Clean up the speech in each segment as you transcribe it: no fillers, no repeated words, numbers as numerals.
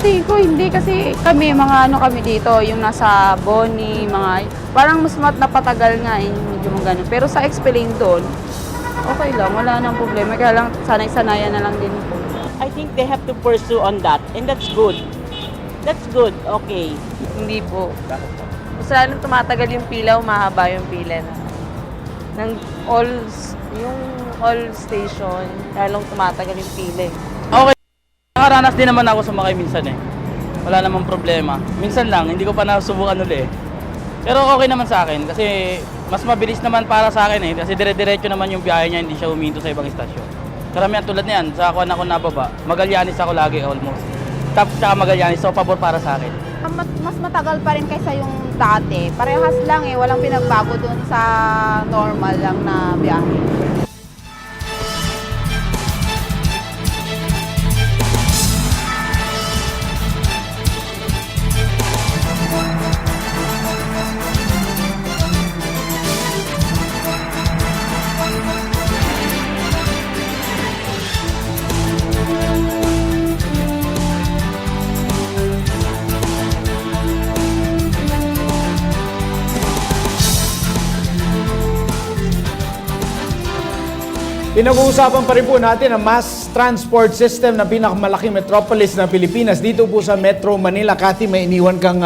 tingin ko hindi kasi kami, mga ano kami dito, yung nasa Boni, mga, parang mas napatagal nga medyo mga ganun. Pero sa Explain doon, okay lang, wala nang problema. Kaya lang, sanay-sanayan na lang din po. I think they have to pursue on that, and that's good. That's good, okay. Hindi po. Mas lalong tumatagal yung pila, umahaba yung pila na. Yung all station, lalong tumatagal yung pila eh. Okay. Nakaranas din naman ako sumakay minsan eh. Wala namang problema. Minsan lang, hindi ko pa nasubukan uli eh. Pero okay naman sa akin kasi mas mabilis naman para sa akin eh. Kasi dire-diretso naman yung biyahe niya, hindi siya huminto sa ibang istasyon. Karamihan tulad niyan, sa ako ako nababa, Magallanes ako lagi almost. Tapos tsaka Magallanes, so pabor para sa akin. Mas matagal pa rin kaysa yung dati. Parehas lang eh, walang pinagbago doon sa normal lang na biyahe. Pinag-uusapan pa rin po natin ang mass transport system ng pinakamalaking metropolis ng Pilipinas. Dito po sa Metro Manila. Cathy, may iniwan kang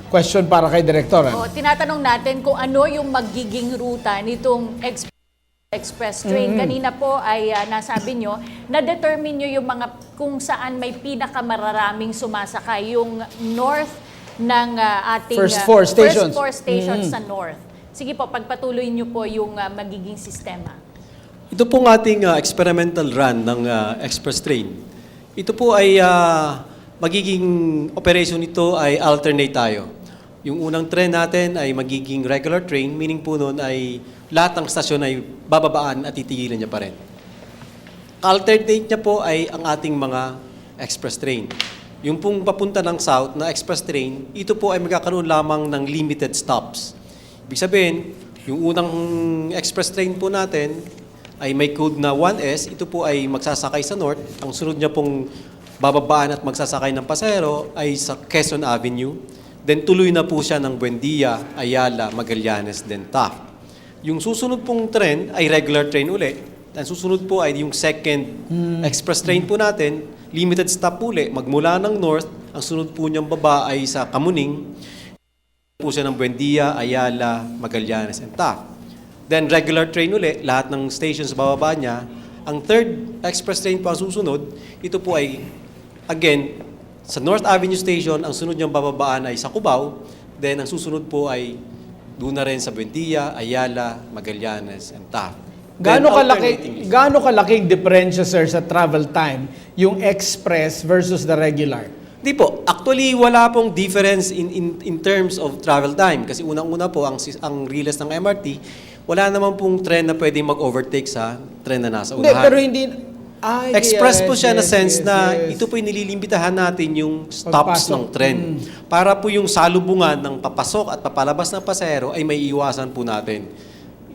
question para kay Direktor. Tinatanong natin kung ano yung magiging ruta nitong express train. Kanina po ay nasabi nyo, na-determine nyo yung mga kung saan may pinakamararaming sumasakay. Yung north ng ating First four stations sa north. Sige po, pagpatuloy nyo po yung magiging sistema. Ito pong ating experimental run ng express train. Ito po ay magiging operation nito ay alternate tayo. Yung unang train natin ay magiging regular train, meaning po nun ay lahat ng stasyon ay bababaan at titigilan niya pa rin. Alternate niya po ay ang ating mga express train. Yung pong papunta ng south na express train, ito po ay magkakaroon lamang ng limited stops. Ibig sabihin, yung unang express train po natin ay may code na 1S, ito po ay magsasakay sa north. Ang sunod niya pong bababaan at magsasakay ng pasahero ay sa Quezon Avenue. Then tuloy na po siya ng Buendia, Ayala, Magallanes, then Taft. Yung susunod pong train ay regular train uli. Ang susunod po ay yung second express train po natin, limited stop uli, magmula ng north, ang sunod po niyang baba ay sa Kamuning. Po siya ng Buendia, Ayala, Magallanes, and Taft. Then regular train uli, lahat ng stations bababa niya. Ang third express train po ang susunod, ito po ay, again, sa North Avenue Station, ang sunod niyang bababaan ay sa Cubao. Then ang susunod po ay doon na rin sa Buendia, Ayala, Magallanes, and Taft. Gaano kalaking diferensya, sir, sa travel time, yung express versus the regular? Hindi po. Actually, wala pong difference in terms of travel time. Kasi unang-una po, ang release ng MRT, wala naman pong tren na pwedeng mag-overtake sa tren na nasa unahan. Pero hindi... Express po siya na sense na ito po yung nililimbitahan natin yung stops ng tren. Para po yung salubungan ng papasok at papalabas ng pasahero ay may iwasan po natin.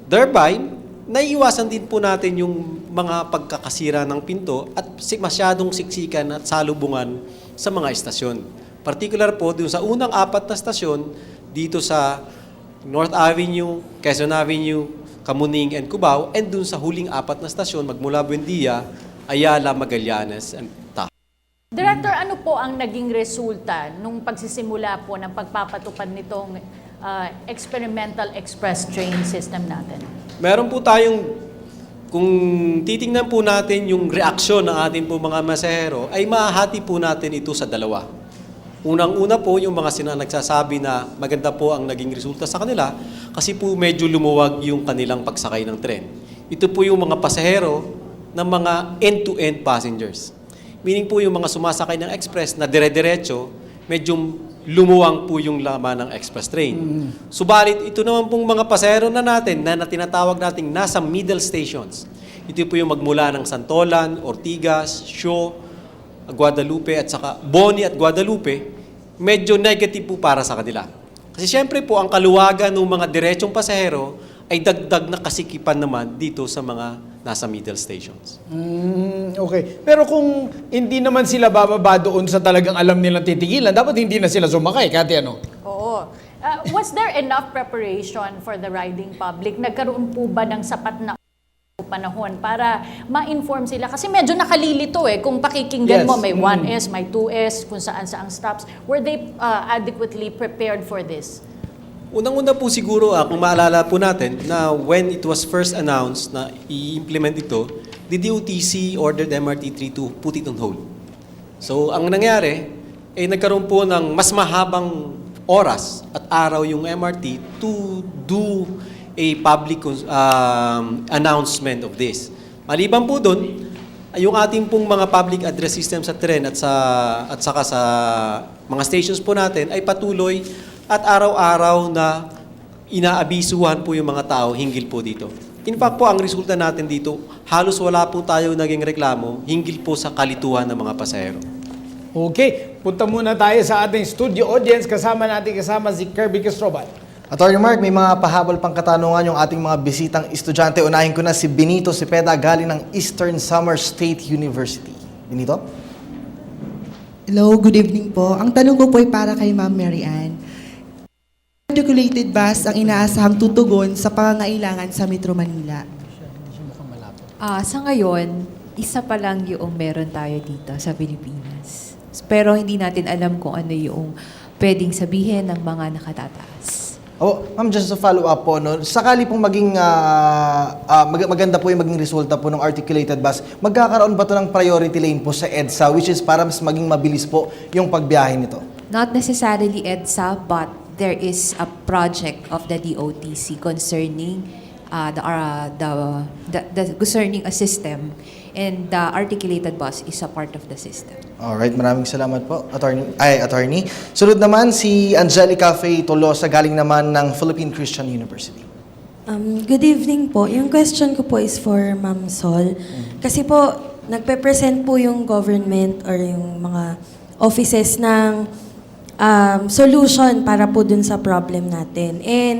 Thereby, naiiwasan din po natin yung mga pagkakasira ng pinto at masyadong siksikan at salubungan sa mga estasyon. Particular po dun sa unang 4 na estasyon dito sa North Avenue, Quezon Avenue, Kamuning, and Cubao, and dun sa huling 4 na estasyon magmula Buendia, Ayala, Magallanes, and Taft. Director, ano po ang naging resulta nung pagsisimula po ng pagpapatupad nitong experimental express train system natin? Meron po tayong, kung titingnan po natin yung reaksyon ng ating po mga masahero, ay mahahati po natin ito sa dalawa. Unang-una po yung mga nagsasabi na maganda po ang naging resulta sa kanila kasi po medyo lumuwag yung kanilang pagsakay ng tren. Ito po yung mga pasahero ng mga end-to-end passengers. Meaning po yung mga sumasakay ng express na dire-diretso, medyo lumuwang po yung laman ng express train. Subalit ito naman pong mga pasahero na natin na tinatawag nating nasa middle stations. Ito po yung magmula ng Santolan, Ortigas, Shaw, Guadalupe at saka Boni at Guadalupe, medyo negative po para sa kanila. Kasi siyempre po, ang kaluwagan ng mga diretsong pasahero ay dagdag na kasikipan naman dito sa mga nasa middle stations. Okay. Pero kung hindi naman sila bababa doon sa talagang alam nilang titigilan, dapat hindi na sila sumakay. Kati ano? Oo. Was there enough preparation for the riding public? Nagkaroon po ba ng sapat na panahon para ma-inform sila? Kasi medyo nakalilito kung pakikinggan Yes. mo, may 1S, may 2S, kung saan-saang stops. Were they adequately prepared for this? Unang-una po siguro, kung maalala po natin, na when it was first announced na i-implement ito, the DOTC ordered MRT3 to put it on hold. So, ang nangyari, nagkaroon po ng mas mahabang oras at araw yung MRT to do a public announcement of this. Maliban po doon, yung ating pong mga public address system sa tren at saka sa mga stations po natin ay patuloy at araw-araw na inaabisuhan po yung mga tao hinggil po dito. In fact po, ang resulta natin dito, halos wala po tayo naging reklamo hinggil po sa kalituhan ng mga pasahero. Okay. Punta muna tayo sa ating studio audience. Kasama si Kirby Castrobal. Attorney Mark, may mga pahabol pang katanungan yung ating mga bisitang estudyante. Unahin ko na si Benito Cepeda galing ng Eastern Summer State University. Benito? Hello, good evening po. Ang tanong ko po ay para kay Ma'am Mary Ann. Articulated bus ang inaasahang tutugon sa pangangailangan sa Metro Manila. Sa ngayon, isa pa lang yung meron tayo dito sa Pilipinas. Pero hindi natin alam kung ano yung pwedeng sabihin ng mga nakatataas. Ma'am, just to follow up po, no? Sakali pong maging maganda po yung maging resulta po ng articulated bus, magkakaroon ba to ng priority lane po sa EDSA, which is para mas maging mabilis po yung pagbiyahe nito? Not necessarily EDSA, but there is a project of the DOTC concerning concerning a system, and the articulated bus is a part of the system. Alright, maraming salamat po, attorney. Sunod naman si Angelica Faye Tolosa, galing naman ng Philippine Christian University. Good evening po. Yung question ko po is for Ma'am Sol. Kasi po, nagpe-present po yung government or yung mga offices ng solution para po dun sa problem natin. And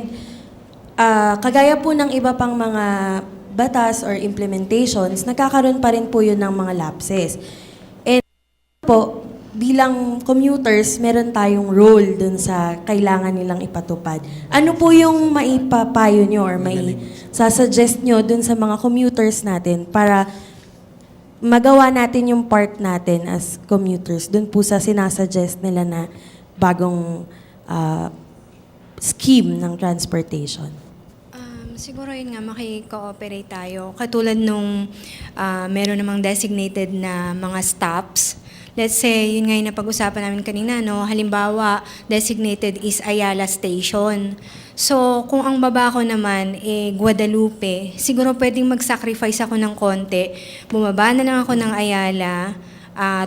kagaya po ng iba pang mga batas or implementations, nagkakaroon pa rin po yun ng mga lapses. And po, bilang commuters, meron tayong role dun sa kailangan nilang ipatupad. Ano po yung maipapayo nyo or may sasuggest nyo dun sa mga commuters natin para magawa natin yung part natin as commuters dun po sa sinasuggest nila na bagong scheme ng transportation? Siguro yun nga, makikooperate tayo. Katulad nung meron namang designated na mga stops. Let's say, yun nga yung napag-usapan namin kanina, no? Halimbawa, designated is Ayala Station. So, kung ang baba ko naman, Guadalupe, siguro pwedeng mag-sacrifice ako ng konti. Bumaba na lang ako ng Ayala.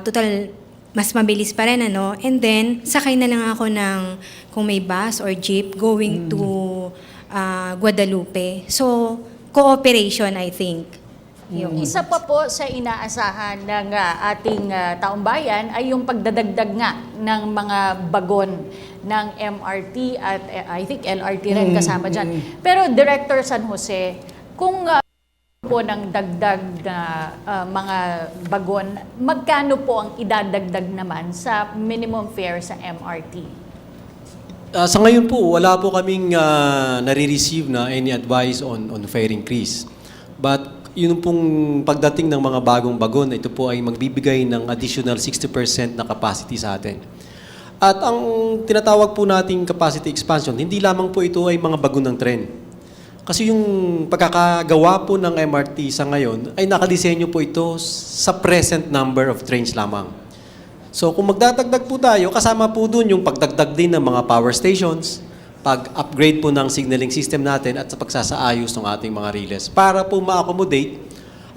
Total, mas mabilis pa rin, ano? And then, sakay na lang ako ng, kung may bus or jeep, going to Guadalupe. So, cooperation, I think. Yung isa pa po sa inaasahan ng ating taong bayan ay yung pagdadagdag nga ng mga bagon ng MRT at I think LRT rin kasama dyan. Pero Director San Jose, kung po ng dagdag na mga bagon, magkano po ang idadagdag naman sa minimum fare sa MRT? Sa ngayon po, wala po kaming nare-receive na any advice on fare increase. But yun pong pagdating ng mga bagong bagon, ito po ay magbibigay ng additional 60% na capacity sa atin. At ang tinatawag po nating capacity expansion, hindi lamang po ito ay mga bagon ng tren. Kasi yung pagkakagawa po ng MRT sa ngayon ay nakadisenyo po ito sa present number of trains lamang. So kung magdadagdag po tayo, kasama po dun yung pagdagdag din ng mga power stations, pag-upgrade po ng signaling system natin at sa pagsasaayos ng ating mga relays para po ma-accommodate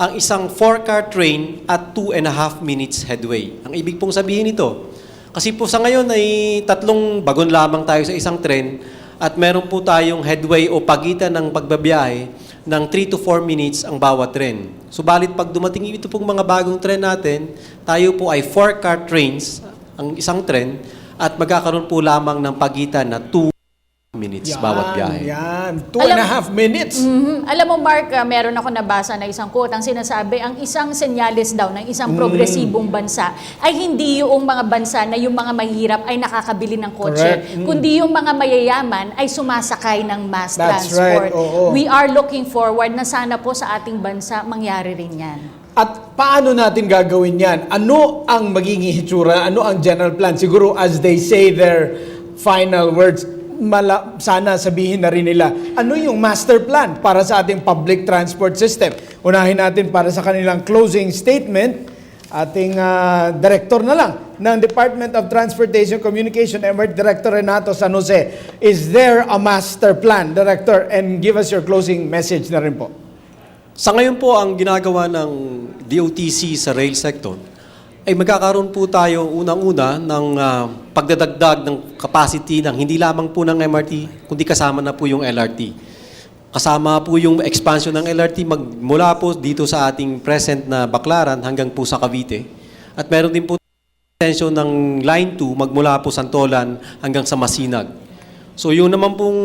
ang isang 4-car train at 2.5 minutes headway. Ang ibig pong sabihin nito, kasi po sa ngayon ay 3 bagon lamang tayo sa isang tren at meron po tayong headway o pagitan ng pagbabiyahe ng 3 to 4 minutes ang bawat tren. Subalit pag dumating ito pong mga bagong tren natin, tayo po ay 4-car trains ang isang tren at magkakaroon po lamang ng pagitan na 2 minutes bawat biyahe. Yan. 2.5 minutes. Alam mo, Mark, meron ako nabasa na isang quote. Ang sinasabi, ang isang senyales daw ng isang progresibong bansa ay hindi yung mga bansa na yung mga mahirap ay nakakabili ng kotse. Correct. Kundi yung mga mayayaman ay sumasakay ng mass That's transport. right, oo. We are looking forward na sana po sa ating bansa mangyari rin yan. At paano natin gagawin yan? Ano ang magiging hitsura? Ano ang general plan? Siguro as they say their final words, sana sabihin na rin nila, ano yung master plan para sa ating public transport system? Unahin natin para sa kanilang closing statement, ating director na lang ng Department of Transportation Communication, MRT Director Renato San Jose. Is there a master plan, Director? And give us your closing message na rin po. Sa ngayon po, ang ginagawa ng DOTC sa rail sector ay magkakaroon po tayo unang-una ng pagdadagdag ng capacity ng hindi lamang po ng MRT, kundi kasama na po yung LRT. Kasama po yung expansion ng LRT mula po dito sa ating present na Baclaran hanggang po sa Cavite. At meron din po extension ng Line 2 magmula po Santolan hanggang sa Masinag. So yun naman pong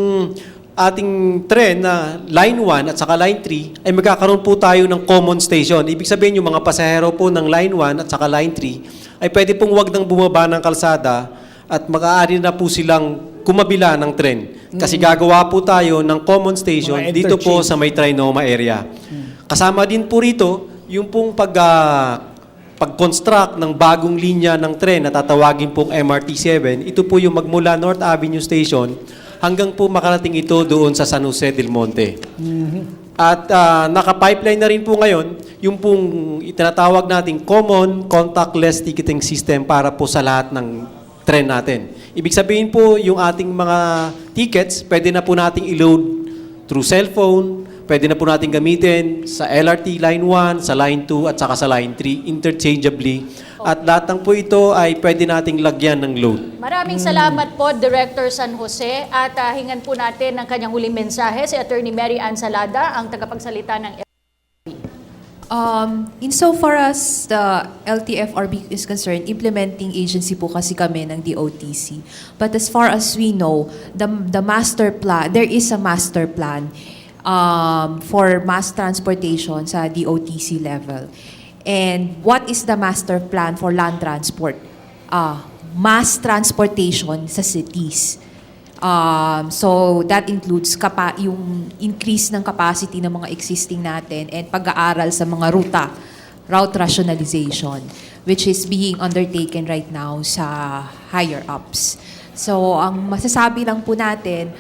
ating tren na Line 1 at saka Line 3 ay magkakaroon po tayo ng common station. Ibig sabihin yung mga pasahero po ng Line 1 at saka Line 3 ay pwede pong wag nang bumaba ng kalsada at maaari na po silang kumabila ng tren. Kasi gagawa po tayo ng common station Mga dito po interchange. sa may Trinoma area. Kasama din po rito yung pong pag-construct ng bagong linya ng tren na tatawagin pong MRT-7. Ito po yung magmula North Avenue Station hanggang po makarating ito doon sa San Jose del Monte. At naka-pipeline na rin po ngayon yung pong itinatawag nating Common Contactless Ticketing System para po sa lahat ng tren natin. Ibig sabihin po, yung ating mga tickets, pwede na po nating i-load through cellphone, pwede na po nating gamitin sa LRT Line 1, sa Line 2, at saka sa Line 3 interchangeably. At lahat ng po ito ay pwede nating lagyan ng load. Maraming salamat po, Director San Jose. At hingan po natin ng kanyang huling mensahe si Attorney Mary Ann Salada, ang tagapagsalita ng Insofar as the LTFRB is concerned, implementing agency po kasi kami ng DOTC. But as far as we know, the master plan, there is a master plan for mass transportation sa DOTC level. And what is the master plan for land transport? Mass transportation sa cities. So that includes yung increase ng capacity ng mga existing natin and pag-aaral sa mga route rationalization, which is being undertaken right now sa higher ups. So ang masasabi lang po natin,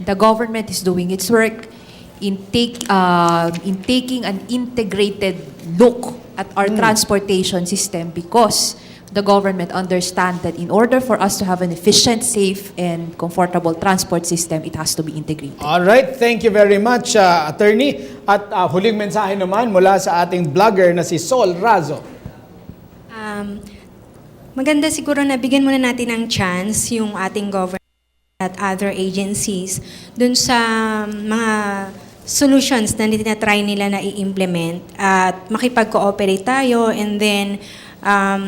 the government is doing its work in taking an integrated look at our transportation system, because the government understands that in order for us to have an efficient, safe, and comfortable transport system, it has to be integrated. All right, thank you very much, Attorney. At huling mensahe naman mula sa ating vlogger na si Sol Razo. Maganda siguro na bigyan muna natin ng chance yung ating government at other agencies dun sa mga solutions na tinatry nila na i-implement at makipag-cooperate tayo, and then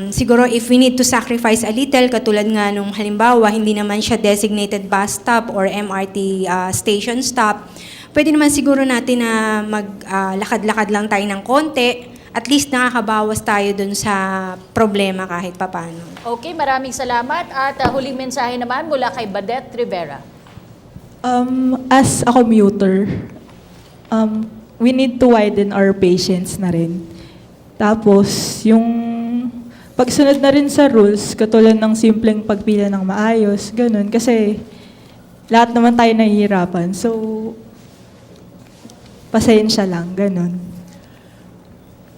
siguro if we need to sacrifice a little, katulad nga nung halimbawa hindi naman siya designated bus stop or MRT station stop, pwede naman siguro natin na maglakad-lakad lang tayo ng konti, at least nakakabawas tayo dun sa problema kahit papano. Okay, maraming salamat. At huling mensahe naman mula kay Badet Rivera. As a commuter, we need to widen our patience na rin. Tapos, yung pagsunod na rin sa rules, katulad ng simpleng pagpila ng maayos, ganun. Kasi lahat naman tayo nahihirapan. So, pasensya lang, ganun.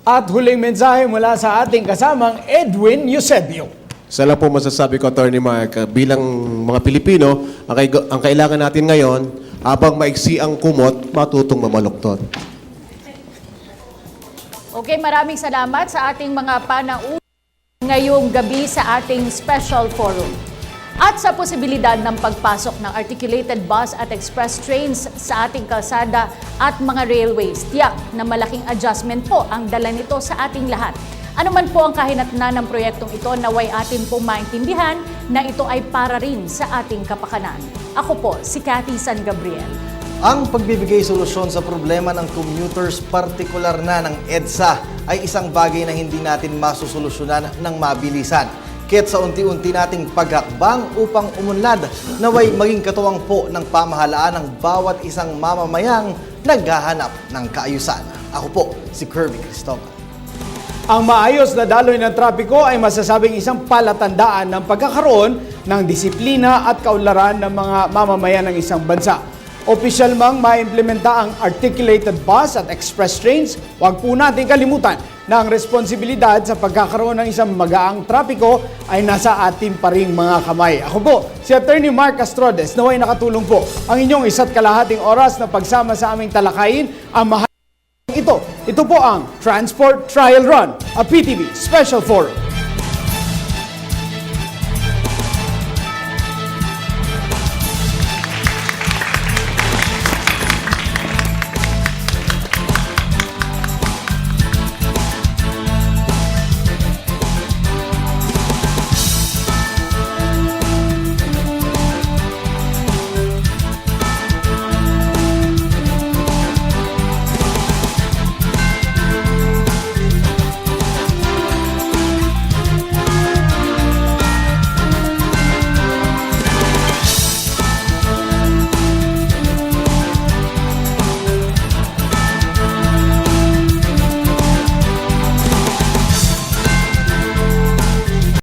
At huling mensahe mula sa ating kasamang Edwin Eusebio. Isa lang po masasabi ko, Attorney Mark, bilang mga Pilipino, ang kailangan natin ngayon, habang maiksi ang kumot, matutong mamaluktot. Okay, maraming salamat sa ating mga panauhin ngayong gabi sa ating special forum. At sa posibilidad ng pagpasok ng articulated bus at express trains sa ating kalsada at mga railways, tiyak na malaking adjustment po ang dala nito sa ating lahat. Ano man po ang kahinatnan ng proyektong ito, naway atin pong maintindihan na ito ay para rin sa ating kapakanan. Ako po, si Cathy San Gabriel. Ang pagbibigay solusyon sa problema ng commuters, partikular na ng EDSA, ay isang bagay na hindi natin masusolusyonan ng mabilisan. Kaya't sa unti-unti nating paghakbang upang umunlad, naway maging katuwang po ng pamahalaan ng bawat isang mamamayang naghahanap ng kaayusan. Ako po, si Kirby Cristobal. Ang maayos na daloy ng trapiko ay masasabing isang palatandaan ng pagkakaroon ng disiplina at kaunlaran ng mga mamamayan ng isang bansa. Opisyal mang maimplementa ang articulated bus at express trains, huwag po natin kalimutan na ang responsibilidad sa pagkakaroon ng isang magaang trapiko ay nasa ating pa ring mga kamay. Ako po, si Attorney Mark Castrodes, naway nakatulong po ang inyong 1.5 oras na pagsama sa aming talakayin ang mahal ito. Ito po ang Transport Trial Run, a PTV Special Forum.